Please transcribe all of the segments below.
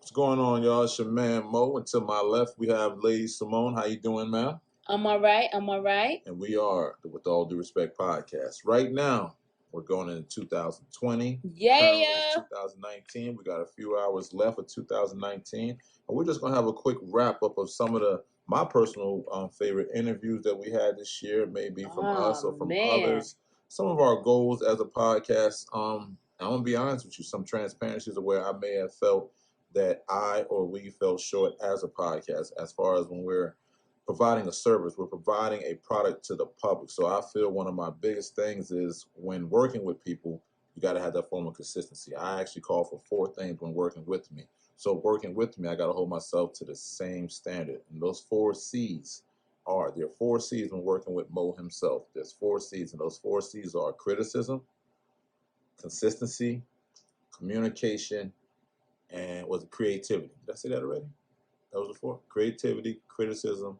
What's going on, y'all? It's your man Mo, and to my left we have Lady Simone. How you doing, ma'am? I'm all right. And we are with the All Due Respect Podcast. Right now, we're going into 2020. Yeah. Currently it's 2019. We got a few hours left of 2019, and we're just gonna have a quick wrap up of some of my personal favorite interviews that we had this year, maybe from us or from others. Some of our goals as a podcast. I'm gonna be honest with you. Some transparencies of where I may have felt that I or we fell short as a podcast, as far as when we're providing a service, we're providing a product to the public. So I feel one of my biggest things is when working with people, you got to have that form of consistency. I actually call for 4 things when working with me. So working with me, I got to hold myself to the same standard. And those 4 C's there are 4 C's when working with Mo himself. There's 4 C's, and those 4 C's are criticism, consistency, communication, and was it creativity? Did I say that already? That was the 4. Creativity, criticism.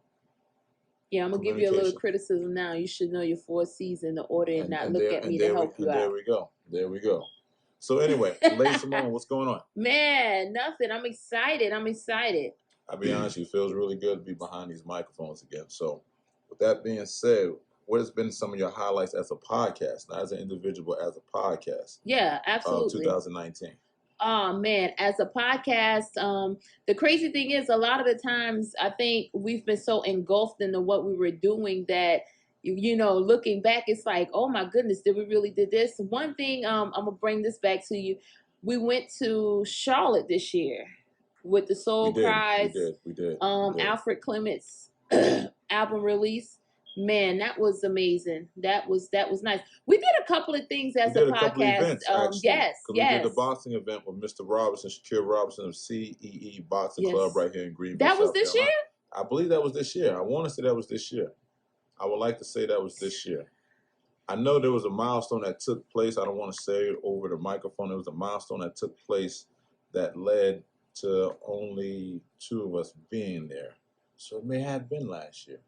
Yeah, I'm gonna give you a little criticism now. You should know your 4 C's in the order and not look at me to help you out. There we go. So anyway, Lady Simone, what's going on? Man, nothing. I'm excited. I'll be honest, it feels really good to be behind these microphones again. So with that being said, what has been some of your highlights as a podcast, not as an individual, as a podcast? Yeah, absolutely. 2019. Oh man, as a podcast, the crazy thing is a lot of the times I think we've been so engulfed into what we were doing that, you know, looking back, it's like, oh my goodness, did we really did this? One thing, I'm gonna bring this back to you. We went to Charlotte this year with the Soul Prize. We did. Alfred Clement's album release. Man, that was amazing. That was nice. We did a couple of things as a podcast. Couple events, yes. We did the boxing event with Mr. Robinson, Shakir Robinson of CEE Boxing Club right here in Greenville. That was this year? I believe that was this year. I want to say that was this year. I would like to say that was this year. I know there was a milestone that took place. I don't want to say it over the microphone. There was a milestone that took place that led to only 2 of us being there. So it may have been last year.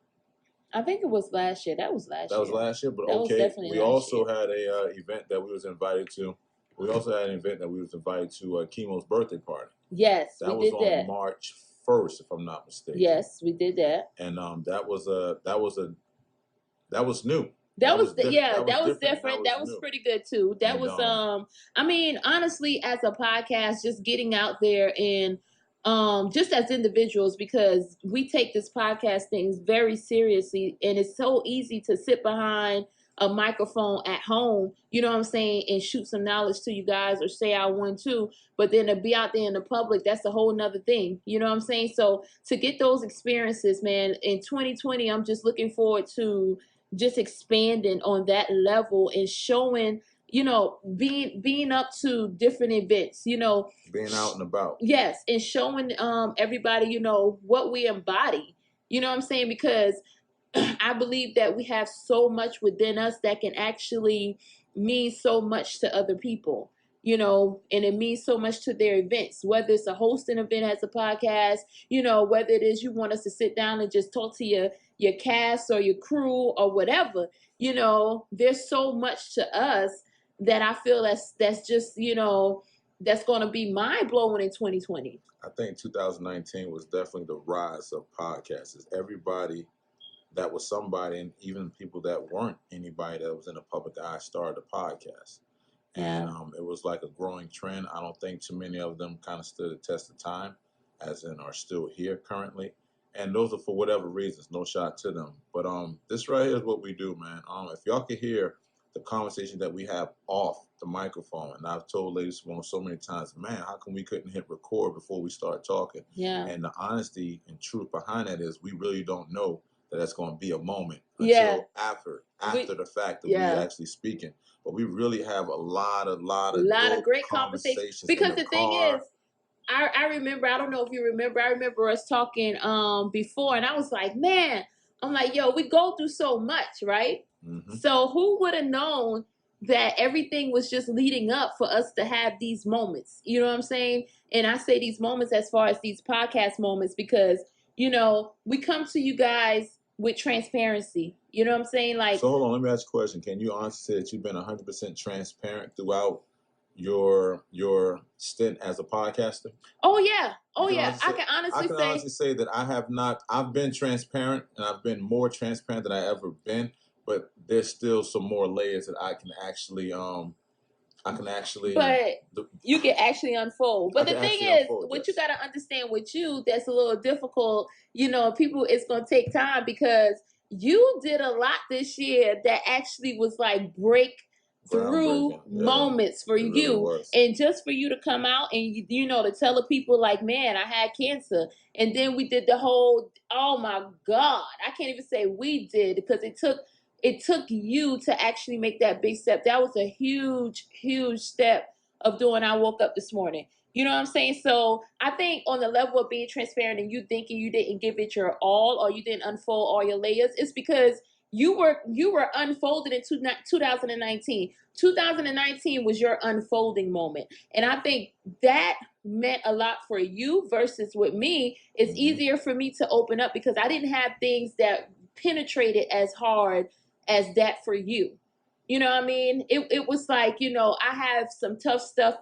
I think it was last year. That was last year, but that okay. We also had a event that we was invited to. We also had an event that we was invited to, Chemo's birthday party. Yes, we did that. That was on March 1st, if I'm not mistaken. Yes, we did that. And that was new. That was different. That was pretty good too. That was I mean, honestly, as a podcast, just getting out there and just as individuals, because we take this podcast things very seriously, and it's so easy to sit behind a microphone at home, you know what I'm saying, and shoot some knowledge to you guys or say I want to, but then to be out there in the public, that's a whole nother thing, you know what I'm saying? So to get those experiences, man, in 2020, I'm just looking forward to just expanding on that level and showing, you know, being up to different events, you know. Being out and about. Yes, and showing everybody, you know, what we embody. You know what I'm saying? Because I believe that we have so much within us that can actually mean so much to other people, you know, and it means so much to their events, whether it's a hosting event as a podcast, you know, whether it is you want us to sit down and just talk to your cast or your crew or whatever, you know, there's so much to us that I feel that's just, you know, that's going to be mind-blowing in 2020. I think 2019 was definitely the rise of podcasts. Everybody that was somebody, and even people that weren't anybody that was in the public eye, started a podcast. And it was like a growing trend. I don't think too many of them kind of stood the test of time, as in are still here currently. And those are for whatever reasons, no shot to them. But this right here is what we do, man. If y'all could hear the conversation that we have off the microphone, and I've told Lady Simone so many times, man, how come we couldn't hit record before we start talking? Yeah. And the honesty and truth behind that is we really don't know that that's going to be a moment until after the fact that we're actually speaking. But we really have a lot of great conversations. Because the thing is, I remember, I don't know if you remember, I remember us talking before, and I was like, man, I'm like, yo, we go through so much, right? Mm-hmm. So who would have known that everything was just leading up for us to have these moments? You know what I'm saying? And I say these moments as far as these podcast moments because, you know, we come to you guys with transparency. You know what I'm saying? Like, so hold on, let me ask you a question. Can you honestly say that you've been 100% transparent throughout your stint as a podcaster? Oh yeah. I can honestly say that I've been transparent, and I've been more transparent than I ever been, but there's still some more layers that I can actually But you can actually unfold. But the thing is, what you got to understand with you, that's a little difficult. People, it's going to take time, because you did a lot this year that actually was like breakthrough moments for you. Really, and just for you to come out and, to tell the people like, man, I had cancer. And then we did the whole, oh my God, I can't even say we did, because it took you to actually make that big step. That was a huge, huge step of doing I Woke Up This Morning. You know what I'm saying? So I think on the level of being transparent and you thinking you didn't give it your all, or you didn't unfold all your layers, it's because you were unfolded in 2019. 2019 was your unfolding moment. And I think that meant a lot for you versus with me. It's easier for me to open up because I didn't have things that penetrated as hard as that for you. You know what I mean? It was like, I have some tough stuff,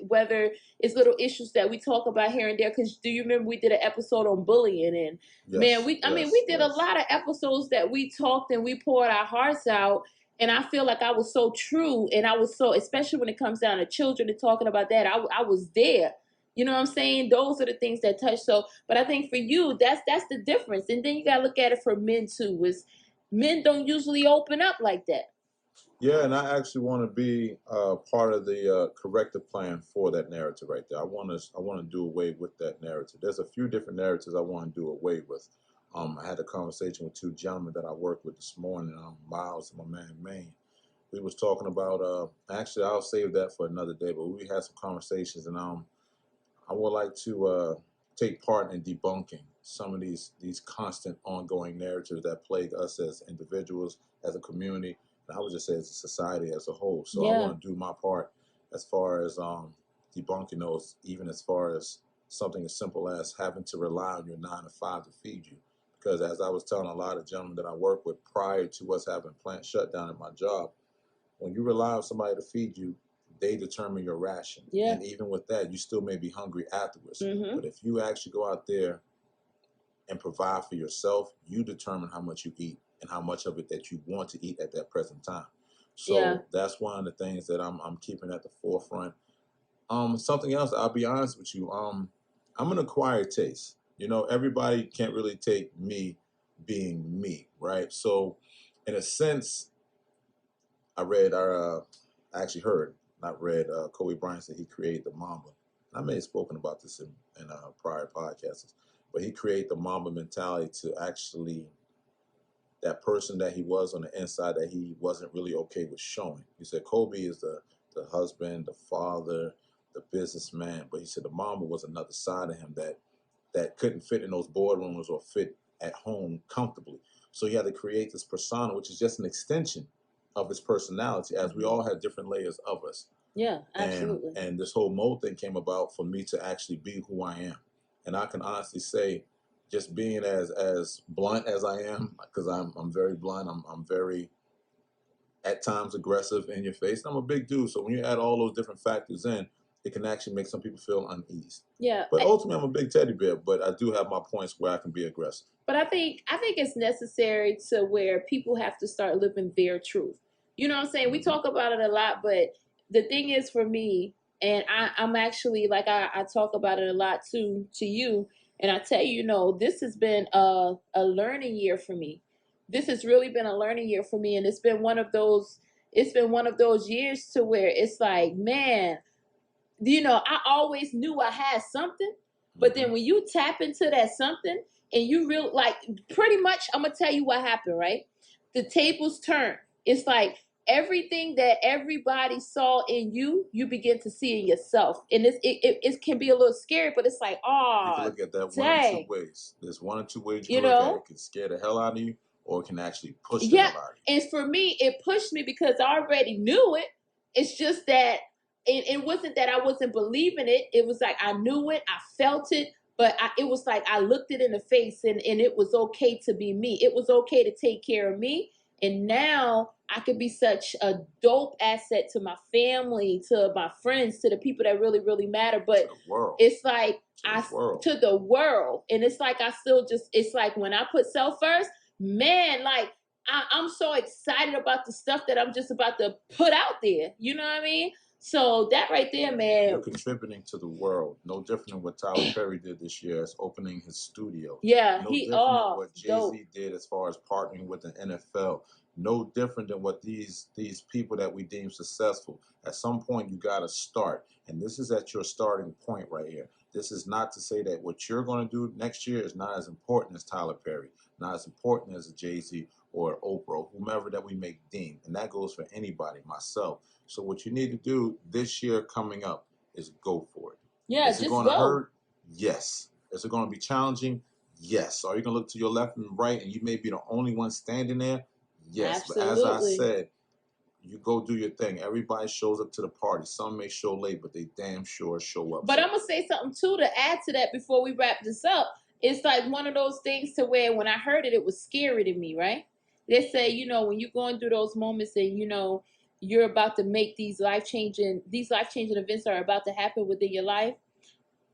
whether it's little issues that we talk about here and there. Because do you remember we did an episode on bullying? And man, we did a lot of episodes that we talked and we poured our hearts out. And I feel like I was so true. And I was so, especially when it comes down to children and talking about that, I was there. You know what I'm saying? Those are the things that touch. So, but I think for you, that's the difference. And then you got to look at it for men too. Men don't usually open up like that. Yeah, and I actually want to be part of the corrective plan for that narrative right there. I want to do away with that narrative. There's a few different narratives I want to do away with. I had a conversation with two gentlemen that I worked with this morning, Miles and my man Maine. We was talking about, actually I'll save that for another day, but we had some conversations, and I would like to take part in debunking some of these constant ongoing narratives that plague us as individuals, as a community, and I would just say as a society as a whole. So I want to do my part as far as debunking those, even as far as something as simple as having to rely on your 9 to 5 to feed you. Because as I was telling a lot of gentlemen that I work with prior to us having plant shutdown at my job, when you rely on somebody to feed you, they determine your ration. Yeah. And even with that, you still may be hungry afterwards. Mm-hmm. But if you actually go out there and provide for yourself, you determine how much you eat and how much of it that you want to eat at that present time. So that's one of the things that I'm keeping at the forefront. Something else, I'll be honest with you. I'm an acquired taste. Everybody can't really take me being me, right? So in a sense, I actually heard, not read, Kobe Bryant said he created the Mamba. I may have spoken about this in prior podcasts, but he created the Mamba mentality to actually, that person that he was on the inside that he wasn't really okay with showing. He said Kobe is the husband, the father, the businessman, but he said the Mamba was another side of him that couldn't fit in those boardrooms or fit at home comfortably. So he had to create this persona, which is just an extension of his personality, as we all have different layers of us. Yeah, absolutely. And this whole mode thing came about for me to actually be who I am. And I can honestly say, just being as blunt as I am, because I'm very blunt, I'm very, at times, aggressive in your face. I'm a big dude, so when you add all those different factors in, it can actually make some people feel uneasy. Yeah. But ultimately, I'm a big teddy bear, but I do have my points where I can be aggressive. But I think it's necessary to where people have to start living their truth. You know what I'm saying? We talk about it a lot, but the thing is for me, and I'm actually, like, I talk about it a lot too to you, and I tell you, this has been a learning year for me. This has really been a learning year for me, and it's been one of those years to where it's like, man, I always knew I had something, but then when you tap into that something and you pretty much, I'm going to tell you what happened, right? The tables turn. It's like everything that everybody saw in you, you begin to see in yourself. And it can be a little scary, but it's like, you can look at that one or two ways. There's one or two ways you can look at it. It can scare the hell out of you, or it can actually push the hell out of you. And for me, it pushed me because I already knew it. It's just that it wasn't that I wasn't believing it. It was like I knew it, I felt it, but it was like I looked it in the face, and it was okay to be me. It was okay to take care of me, And now I could be such a dope asset to my family, to my friends, to the people that really, really matter. But it's like to the world. And it's like it's like when I put self first, man, like I'm so excited about the stuff that I'm just about to put out there. You know what I mean? So that right there, man. You're contributing to the world. No different than what Tyler Perry did this year as opening his studio. Yeah, no different than what Jay-Z did as far as partnering with the NFL. No different than what these people that we deem successful. At some point, you got to start. And this is at your starting point right here. This is not to say that what you're going to do next year is not as important as Tyler Perry, not as important as a Jay-Z or Oprah, whomever that we may deem. And that goes for anybody, myself. So what you need to do this year coming up is go for it. Yeah, is it going to hurt? Yes. Is it going to be challenging? Yes. Are you going to look to your left and right and you may be the only one standing there? Yes. Absolutely. But as I said, you go do your thing. Everybody shows up to the party. Some may show late, but they damn sure show up. But I'm going to say something, too, to add to that before we wrap this up. It's like one of those things to where when I heard it, it was scary to me, right? They say, you know, when you're going through those moments and, you know, you're about to make these life-changing events are about to happen within your life,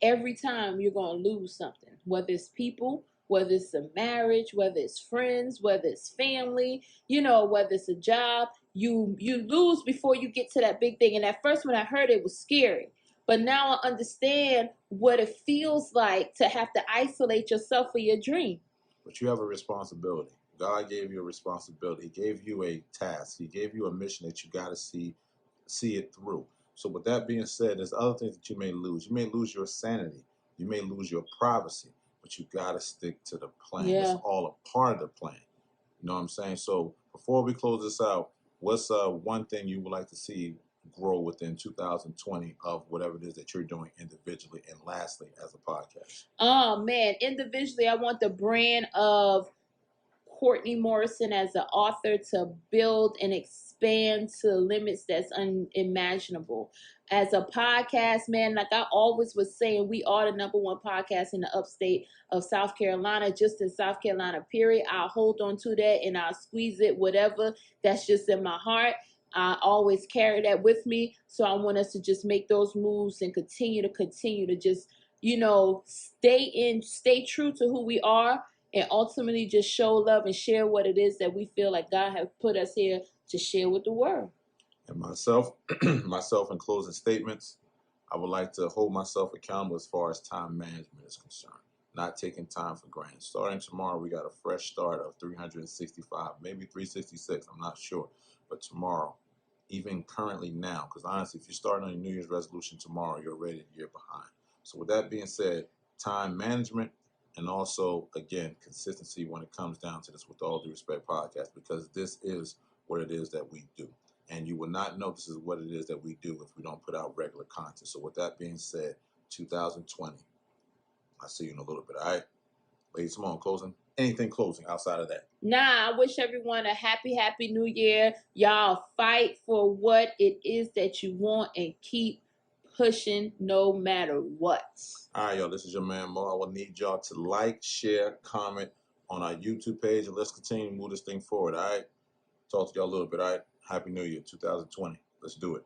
every time you're going to lose something, whether it's people, whether it's a marriage, whether it's friends, whether it's family, you know, whether it's a job, you lose before you get to that big thing. And at first when I heard it, it was scary. But now I understand what it feels like to have to isolate yourself for your dream. But you have a responsibility. God gave you a responsibility. He gave you a task. He gave you a mission that you got to see it through. So with that being said, there's other things that you may lose. You may lose your sanity. You may lose your privacy. But you got to stick to the plan. Yeah. It's all a part of the plan. You know what I'm saying? So before we close this out, what's one thing you would like to see grow within 2020 of whatever it is that you're doing individually and lastly as a podcast? Oh, man. Individually, I want the brand of Courtney Morrison as an author to build and expand to limits that's unimaginable. As a podcast, man, like I always was saying, we are the #1 podcast in the upstate of South Carolina, just in South Carolina, period. I'll hold on to that and I'll squeeze it, whatever. That's just in my heart. I always carry that with me. So I want us to just make those moves and continue to just, you know, stay true to who we are. And ultimately just show love and share what it is that we feel like God has put us here to share with the world. And myself in closing statements, I would like to hold myself accountable as far as time management is concerned. Not taking time for granted. Starting tomorrow, we got a fresh start of 365, maybe 366, I'm not sure. But tomorrow, even currently now, because honestly, if you're starting on your New Year's resolution tomorrow, you're already a year behind. So with that being said, time management, and also, again, consistency when it comes down to this With All Due Respect podcast, because this is what it is that we do. And you will not know this is what it is that we do if we don't put out regular content. So with that being said, 2020, I'll see you in a little bit, all right? Ladies, come on, closing. Anything closing outside of that? Nah, I wish everyone a happy new year. Y'all fight for what it is that you want and keep pushing no matter what. All right, y'all, this is your man Mo. I will need y'all to like, share, comment on our YouTube page, and let's continue to move this thing forward, all right? Talk to y'all a little bit, all right? Happy New Year, 2020. Let's do it.